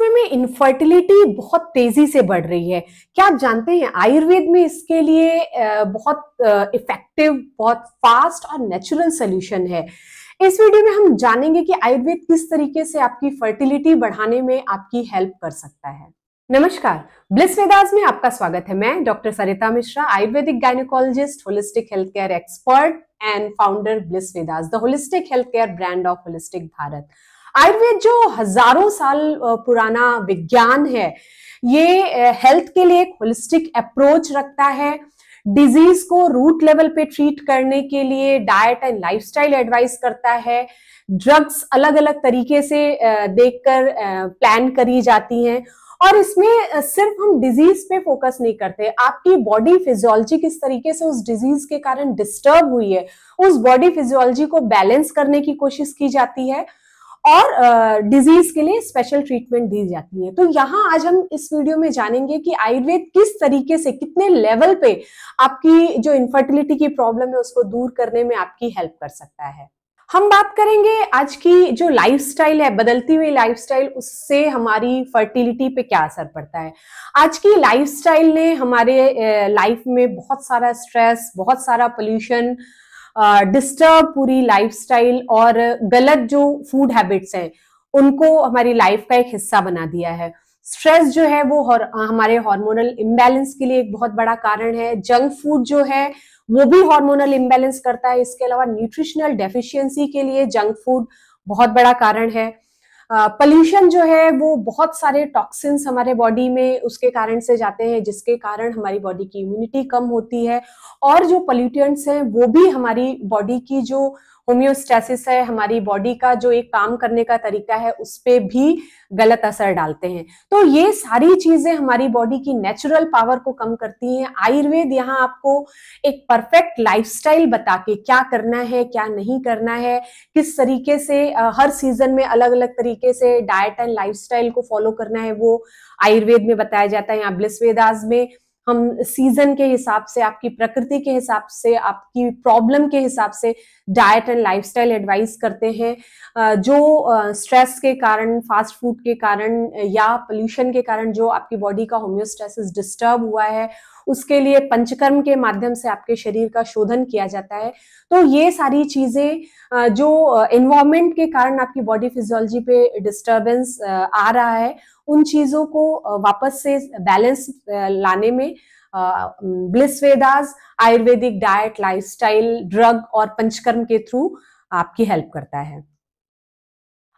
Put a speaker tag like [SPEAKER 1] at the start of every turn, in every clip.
[SPEAKER 1] समय में इनफर्टिलिटी बहुत तेजी से बढ़ रही है। क्या आप जानते हैं आयुर्वेद में इसके लिए बहुत इफेक्टिव, बहुत फास्ट और नेचुरल सॉल्यूशन है। इस वीडियो में हम जानेंगे कि आयुर्वेद किस तरीके से आपकी फर्टिलिटी बढ़ाने में आपकी हेल्प कर सकता है। नमस्कार, ब्लिस वेदास में आपका स्वागत है। मैं doctor Sarita Mishra, Ayurvedic gynaecologist, holistic health care expert and founder bliss Vedas, the holistic health care brand of holistic Bharat. Ayurveda जो हजारों साल पुराना विज्ञान है, ये हेल्थ के लिए एक होलिस्टिक अप्रोच रखता है। डिजीज को रूट लेवल पे ट्रीट करने के लिए डाइट एंड लाइफस्टाइल एडवाइस करता है। ड्रग्स अलग अलग तरीके से देखकर प्लान करी जाती हैं और इसमें सिर्फ हम डिजीज पे फोकस नहीं करते, आपकी बॉडी फिजियोलॉजी किस तरीके से उस डिजीज के कारण डिस्टर्ब हुई है, उस बॉडी फिजियोलॉजी को बैलेंस करने की कोशिश की जाती है और डिजीज के लिए स्पेशल ट्रीटमेंट दी जाती है। तो यहाँ आज हम इस वीडियो में जानेंगे कि आयुर्वेद किस तरीके से, कितने लेवल पे आपकी जो इनफर्टिलिटी की प्रॉब्लम है उसको दूर करने में आपकी हेल्प कर सकता है। हम बात करेंगे आज की जो लाइफस्टाइल है, बदलती हुई लाइफस्टाइल, उससे हमारी फर्टिलिटी पे क्या असर पड़ता है। आज की लाइफस्टाइल ने हमारे लाइफ में बहुत सारा स्ट्रेस, बहुत सारा पोल्यूशन, डिस्टर्ब पूरी लाइफस्टाइल और गलत जो फूड हैबिट्स हैं उनको हमारी लाइफ का एक हिस्सा बना दिया है। स्ट्रेस जो है वो हमारे हार्मोनल इम्बैलेंस के लिए एक बहुत बड़ा कारण है। जंक फूड जो है वो भी हार्मोनल इम्बैलेंस करता है। इसके अलावा न्यूट्रिशनल डेफिशिएंसी के लिए जंक फूड बहुत बड़ा कारण है। पोल्यूशन जो है वो बहुत सारे टॉक्सिन्स हमारे बॉडी में उसके कारण से जाते हैं, जिसके कारण हमारी बॉडी की इम्यूनिटी कम होती है और जो पोल्यूटेंट्स हैं वो भी हमारी बॉडी की जो होम्योस्टेसिस है, हमारी बॉडी का जो एक काम करने का तरीका है, उस पे भी गलत असर डालते हैं। तो ये सारी चीजें हमारी बॉडी की नेचुरल पावर को कम करती हैं। आयुर्वेद यहाँ आपको एक परफेक्ट लाइफस्टाइल बता के क्या करना है, क्या नहीं करना है, किस तरीके से हर सीजन में अलग अलग तरीके से डाइट एंड लाइफस्टाइल को फॉलो करना है, वो आयुर्वेद में बताया जाता है। यहाँ ब्लिस वेदास में हम सीजन के हिसाब से, आपकी प्रकृति के हिसाब से, आपकी प्रॉब्लम के हिसाब से डाइट एंड लाइफस्टाइल एडवाइस करते हैं। जो स्ट्रेस के कारण, फास्ट फूड के कारण या पोल्यूशन के कारण जो आपकी बॉडी का होम्योस्टेसिस डिस्टर्ब हुआ है, उसके लिए पंचकर्म के माध्यम से आपके शरीर का शोधन किया जाता है। तो ये सारी चीजें जो एनवायरमेंट के कारण आपकी बॉडी फिजियोलॉजी पे डिस्टर्बेंस आ रहा है, उन चीजों को वापस से बैलेंस लाने में bliss Vedas Ayurvedic diet, lifestyle, drug और पंचकर्म के थ्रू आपकी हेल्प करता है।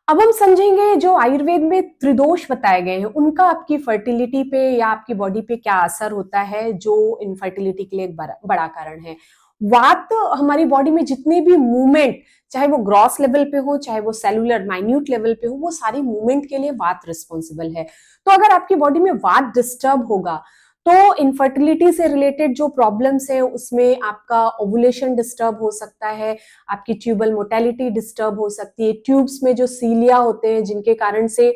[SPEAKER 1] अब हम समझेंगे जो आयुर्वेद में त्रिदोष बताए गए हैं उनका आपकी फर्टिलिटी पे या आपकी बॉडी पे क्या असर होता है, जो इनफर्टिलिटी के लिए एक बड़ा कारण है। वात हमारी बॉडी में जितने भी मूवमेंट, चाहे वो ग्रॉस लेवल पे हो, चाहे वो सेलुलर माइन्यूट लेवल पे हो, वो सारी मूवमेंट के लिए वात रिस्पॉन्सिबल है। तो अगर आपकी बॉडी में वात डिस्टर्ब होगा तो इनफर्टिलिटी से रिलेटेड जो प्रॉब्लम्स है उसमें आपका ओवुलेशन डिस्टर्ब हो सकता है, आपकी ट्यूबल मोटेलिटी डिस्टर्ब हो सकती है। ट्यूब्स में जो सीलिया होते हैं जिनके कारण से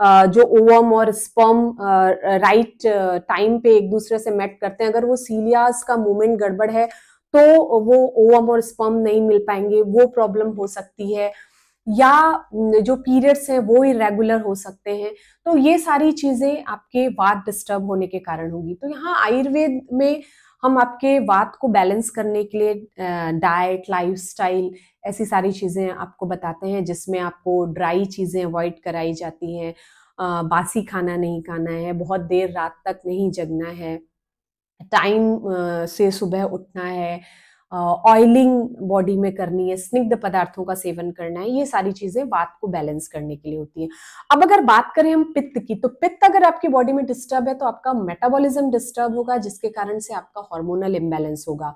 [SPEAKER 1] जो ओवम और स्पर्म राइट टाइम पे एक दूसरे से मेट करते हैं, अगर वो सीलियास का मूवमेंट गड़बड़ है तो वो ओवम और स्पर्म नहीं मिल पाएंगे, वो प्रॉब्लम हो सकती है। या जो पीरियड्स हैं वो इरेगुलर हो सकते हैं। तो ये सारी चीजें आपके वात डिस्टर्ब होने के कारण होगी। तो यहाँ आयुर्वेद में हम आपके वात को बैलेंस करने के लिए डाइट, लाइफस्टाइल, ऐसी सारी चीजें आपको बताते हैं, जिसमें आपको ड्राई चीजें अवॉइड कराई जाती हैं, बासी खाना नहीं खाना है, बहुत देर रात तक नहीं जगना है, टाइम से सुबह उठना है, ऑयलिंग बॉडी में करनी है, स्निग्ध पदार्थों का सेवन करना है। ये सारी चीजें वात को बैलेंस करने के लिए होती है। अब अगर बात करें हम पित्त की, तो पित्त अगर आपकी बॉडी में डिस्टर्ब है तो आपका मेटाबॉलिज्म डिस्टर्ब होगा, जिसके कारण से आपका हार्मोनल इम्बैलेंस होगा।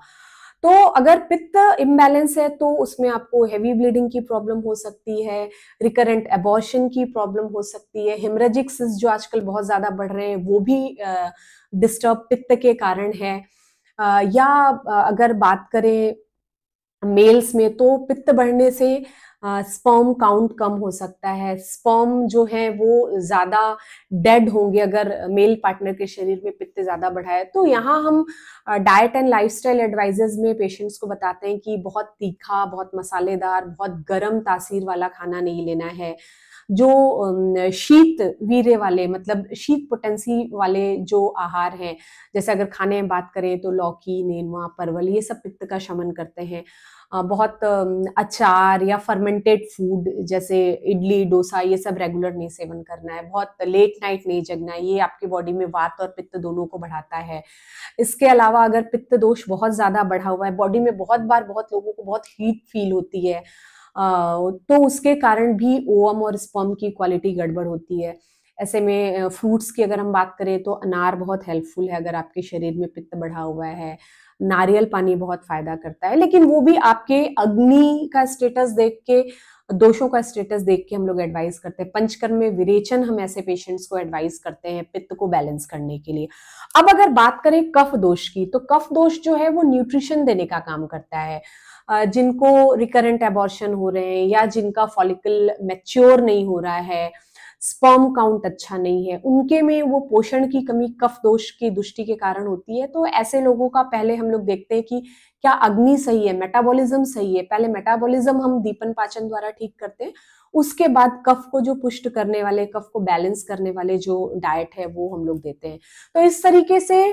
[SPEAKER 1] तो अगर पित्त इम्बैलेंस है तो उसमें आपको हेवी ब्लीडिंग की प्रॉब्लम हो सकती है, रिकरेंट एबॉर्शन की प्रॉब्लम हो सकती है, हेमरेजिक सिस जो आजकल बहुत ज्यादा बढ़ रहे हैं वो भी डिस्टर्ब पित्त के कारण है। या अगर बात करें मेल्स में, तो पित्त बढ़ने से स्पर्म काउंट कम हो सकता है, स्पर्म जो है वो ज्यादा डेड होंगे अगर मेल पार्टनर के शरीर में पित्त ज्यादा बढ़ा है। तो यहाँ हम डाइट एंड लाइफस्टाइल एडवाइजर्स में पेशेंट्स को बताते हैं कि बहुत तीखा, बहुत मसालेदार, बहुत गर्म तासीर वाला खाना नहीं लेना है। जो शीत वीर्य वाले, मतलब शीत पोटेंसी वाले जो आहार हैं, जैसे अगर खाने में बात करें तो लौकी, नेनुआ, परवल, ये सब पित्त का शमन करते हैं। बहुत अचार या फर्मेंटेड फूड जैसे इडली, डोसा, ये सब रेगुलर नहीं सेवन करना है। बहुत लेट नाइट नहीं जगना है, ये आपकी बॉडी में वात और पित्त दोनों को बढ़ाता है। इसके अलावा अगर पित्त दोष बहुत ज्यादा बढ़ा हुआ है, बॉडी में बहुत बार बहुत लोगों को बहुत हीट फील होती है, तो उसके कारण भी ओवम और स्पर्म की क्वालिटी गड़बड़ होती है। ऐसे में फ्रूट्स की अगर हम बात करें तो अनार बहुत हेल्पफुल है अगर आपके शरीर में पित्त बढ़ा हुआ है। नारियल पानी बहुत फायदा करता है, लेकिन वो भी आपके अग्नि का स्टेटस देख के, दोषों का स्टेटस देख के हम लोग एडवाइस करते हैं। पंचकर्म में विरेचन हम ऐसे पेशेंट्स को एडवाइस करते हैं पित्त को बैलेंस करने के लिए। अब अगर बात करें कफ दोष की, तो कफ दोष जो है वो न्यूट्रिशन देने का काम करता है। जिनको रिकरेंट एबॉर्शन हो रहे हैं या जिनका फॉलिकल मैच्योर नहीं हो रहा है, स्पर्म काउंट अच्छा नहीं है, उनके में वो पोषण की कमी कफ दोष की दृष्टि के कारण होती है। तो ऐसे लोगों का पहले हम लोग देखते हैं कि क्या अग्नि सही है, मेटाबॉलिज्म सही है। पहले मेटाबॉलिज्म हम दीपन पाचन द्वारा ठीक करते हैं, उसके बाद कफ को जो पुष्ट करने वाले, कफ को बैलेंस करने वाले जो डाइट है वो हम लोग देते हैं। तो इस तरीके से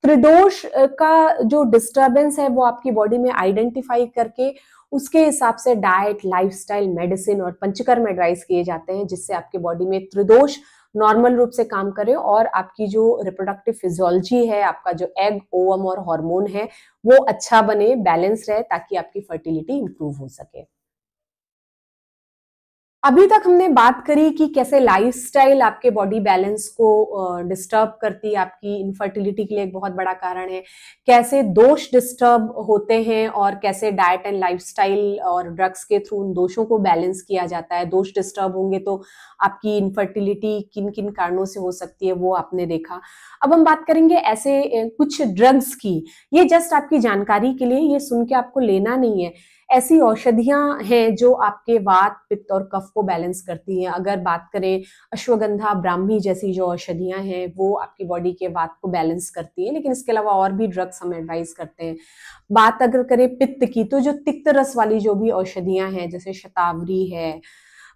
[SPEAKER 1] त्रिदोष का जो डिस्टर्बेंस है वो आपकी बॉडी में आइडेंटिफाई करके उसके हिसाब से डाइट, लाइफस्टाइल, मेडिसिन और पंचकर्म एडवाइस किए जाते हैं, जिससे आपकी बॉडी में त्रिदोष नॉर्मल रूप से काम करे और आपकी जो रिप्रोडक्टिव फिजियोलॉजी है, आपका जो एग, ओवम और हार्मोन है वो अच्छा बने, बैलेंस रहे, ताकि आपकी फर्टिलिटी इंप्रूव हो सके। अभी तक हमने बात करी कि कैसे लाइफस्टाइल आपके बॉडी बैलेंस को डिस्टर्ब करती है, आपकी इनफर्टिलिटी के लिए एक बहुत बड़ा कारण है। कैसे दोष डिस्टर्ब होते हैं और कैसे डाइट एंड लाइफस्टाइल और ड्रग्स के थ्रू उन दोषों को बैलेंस किया जाता है। दोष डिस्टर्ब होंगे तो आपकी इनफर्टिलिटी किन किन कारणों से हो सकती है वो आपने देखा। अब हम बात करेंगे ऐसे कुछ ड्रग्स की। ये जस्ट आपकी जानकारी के लिए, ये सुन के आपको लेना नहीं है। ऐसी औषधियां हैं जो आपके वात, पित्त और कफ को बैलेंस करती हैं। अगर बात करें अश्वगंधा, ब्राह्मी जैसी जो औषधियां हैं वो आपकी बॉडी के वात को बैलेंस करती हैं, लेकिन इसके अलावा और भी ड्रग्स हम एडवाइस करते हैं। बात अगर करें पित्त की, तो जो तिक्त रस वाली जो भी औषधियां हैं जैसे शतावरी है,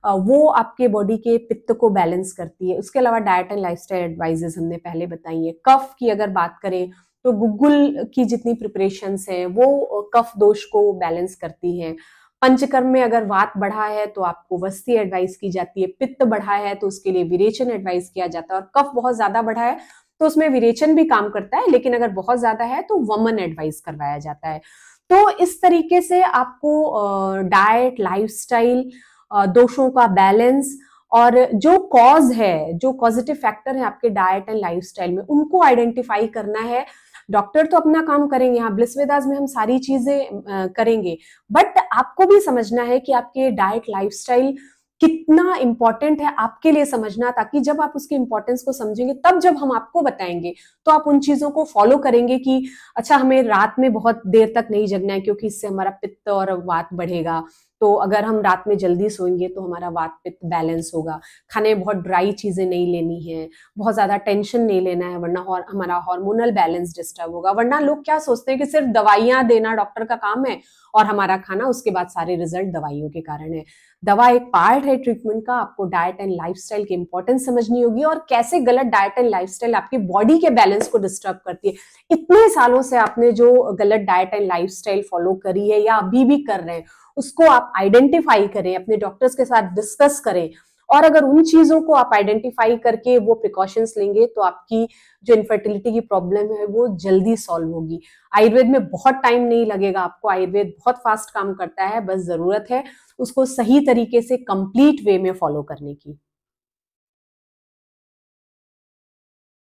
[SPEAKER 1] वो आपके बॉडी के पित्त को बैलेंस करती है। उसके अलावा डाइट एंड लाइफस्टाइल एडवाइजेस हमने पहले बताई है। कफ की अगर बात करें तो गुग्गुल की जितनी प्रिपरेशंस हैं वो कफ दोष को बैलेंस करती हैं। पंचकर्म में अगर वात बढ़ा है तो आपको वस्ती एडवाइस की जाती है, पित्त बढ़ा है तो उसके लिए विरेचन एडवाइस किया जाता है, और कफ बहुत ज्यादा बढ़ा है तो उसमें विरेचन भी काम करता है, लेकिन अगर बहुत ज्यादा है तो वमन एडवाइस करवाया जाता है। तो इस तरीके से आपको डाइट, लाइफस्टाइल, दोषों का बैलेंस और जो कॉज है, जो पॉजिटिव फैक्टर है आपके डाइट एंड लाइफस्टाइल में, उनको आइडेंटिफाई करना है। डॉक्टर तो अपना काम करेंगे, यहाँ ब्लिस वेदास में हम सारी चीजें करेंगे, बट आपको भी समझना है कि आपके डाइट, लाइफस्टाइल कितना इंपॉर्टेंट है आपके लिए समझना, ताकि जब आप उसके इंपॉर्टेंस को समझेंगे, तब जब हम आपको बताएंगे तो आप उन चीजों को फॉलो करेंगे कि अच्छा हमें रात में बहुत देर तक नहीं जगना है क्योंकि इससे हमारा पित्त और वात बढ़ेगा। तो अगर हम रात में जल्दी सोएंगे तो हमारा वात पित्त बैलेंस होगा। खाने में बहुत ड्राई चीजें नहीं लेनी है, बहुत ज्यादा टेंशन नहीं लेना है, वरना हमारा हार्मोनल बैलेंस डिस्टर्ब होगा। वरना लोग क्या सोचते हैं कि सिर्फ दवाइयां देना डॉक्टर का काम है और हमारा खाना, उसके बाद सारे रिजल्ट दवाइयों के कारण है। दवा एक पार्ट है ट्रीटमेंट का। आपको डाइट एंड लाइफस्टाइल की इंपॉर्टेंस समझनी होगी और कैसे गलत डाइट एंड लाइफस्टाइल आपकी बॉडी के बैलेंस को डिस्टर्ब करती है। इतने सालों से आपने जो गलत डाइट एंड लाइफस्टाइल फॉलो करी है या अभी भी कर रहे हैं, उसको आप आइडेंटिफाई करें, अपने डॉक्टर्स के साथ डिस्कस करें, और अगर उन चीजों को आप आइडेंटिफाई करके वो प्रिकॉशंस लेंगे तो आपकी जो इनफर्टिलिटी की प्रॉब्लम है वो जल्दी सॉल्व होगी। आयुर्वेद में बहुत टाइम नहीं लगेगा आपको, आयुर्वेद बहुत फास्ट काम करता है, बस जरूरत है उसको सही तरीके से कंप्लीट वे में फॉलो करने की।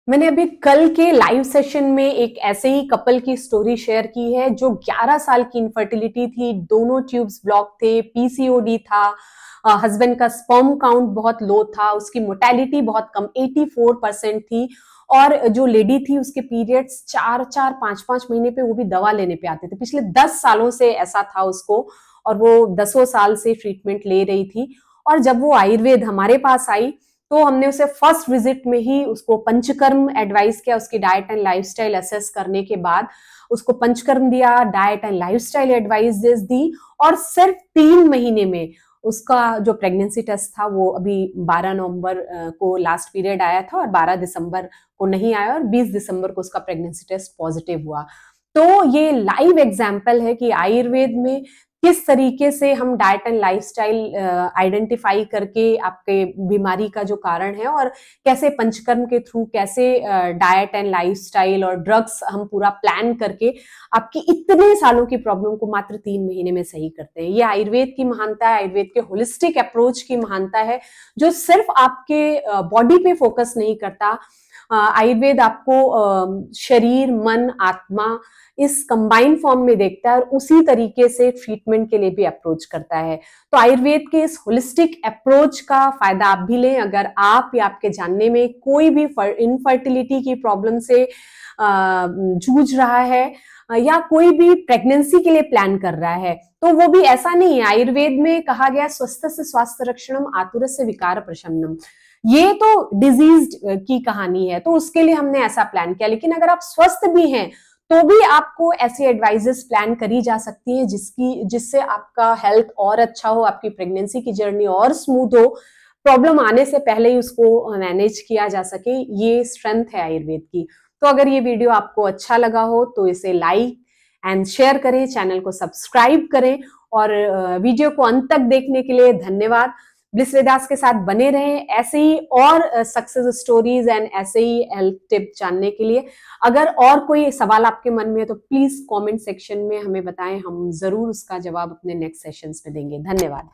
[SPEAKER 1] मैंने अभी कल के लाइव सेशन में एक ऐसे ही कपल की स्टोरी शेयर की है जो 11 साल की इनफर्टिलिटी थी, दोनों ट्यूब्स ब्लॉक थे, पीसीओडी था, हस्बैंड का स्पर्म काउंट बहुत लो था, उसकी मोर्टेलिटी बहुत कम 84% थी, और जो लेडी थी उसके पीरियड्स 4-4, 5-5 महीने पे, वो भी दवा लेने पे आते थे। पिछले 10 सालों से ऐसा था उसको, और वो 10 साल से ट्रीटमेंट ले रही थी। और जब वो आयुर्वेद हमारे पास आई तो हमने उसे फर्स्ट विजिट में ही उसको पंचकर्म एडवाइस किया। उसकी डाइट एंड लाइफस्टाइल असेस करने के बाद उसको पंचकर्म दिया, डाइट एंड लाइफस्टाइल एडवाइजेस दी, और सिर्फ 3 महीने में उसका जो प्रेगनेंसी टेस्ट था वो अभी 12 नवंबर को लास्ट पीरियड आया था और 12 दिसंबर को नहीं आया और 20 दिसंबर को उसका प्रेगनेंसी टेस्ट पॉजिटिव हुआ। तो ये लाइव एग्जाम्पल है कि आयुर्वेद में किस तरीके से हम डाइट एंड लाइफस्टाइल आइडेंटिफाई करके आपके बीमारी का जो कारण है और कैसे पंचकर्म के थ्रू कैसे डाइट एंड लाइफस्टाइल और ड्रग्स हम पूरा प्लान करके आपकी इतने सालों की प्रॉब्लम को मात्र 3 महीने में सही करते हैं। ये आयुर्वेद की महानता है, आयुर्वेद के होलिस्टिक अप्रोच की महानता है, जो सिर्फ आपके बॉडी पे फोकस नहीं करता। आयुर्वेद आपको शरीर, मन, आत्मा इस कंबाइंड फॉर्म में देखता है और उसी तरीके से ट्रीटमेंट के लिए भी अप्रोच करता है। तो आयुर्वेद के इस होलिस्टिक अप्रोच का फायदा आप भी लें। अगर आप या आपके जानने में कोई भी इनफर्टिलिटी की प्रॉब्लम से जूझ रहा है या कोई भी प्रेगनेंसी के लिए प्लान कर रहा है, तो वो भी ऐसा नहीं है। आयुर्वेद में कहा गया स्वस्थ से स्वास्थ्य रक्षणम, आतुरस्य विकार प्रशमनम। ये तो डिजीज की कहानी है, तो उसके लिए हमने ऐसा प्लान किया। लेकिन अगर आप स्वस्थ भी हैं तो भी आपको ऐसी एडवाइजेस प्लान करी जा सकती हैं जिससे आपका हेल्थ और अच्छा हो, आपकी प्रेगनेंसी की जर्नी और स्मूथ हो, प्रॉब्लम आने से पहले ही उसको मैनेज किया जा सके। ये स्ट्रेंथ है आयुर्वेद की। तो अगर ये वीडियो आपको अच्छा लगा हो तो इसे लाइक एंड शेयर करें, चैनल को सब्सक्राइब करें और वीडियो को अंत तक देखने के लिए धन्यवाद। ब्लिस वेदास के साथ बने रहें ऐसे ही और सक्सेस स्टोरीज एंड ऐसे ही हेल्थ टिप जानने के लिए। अगर और कोई सवाल आपके मन में है तो प्लीज कमेंट सेक्शन में हमें बताएं, हम जरूर उसका जवाब अपने नेक्स्ट सेशंस में देंगे। धन्यवाद।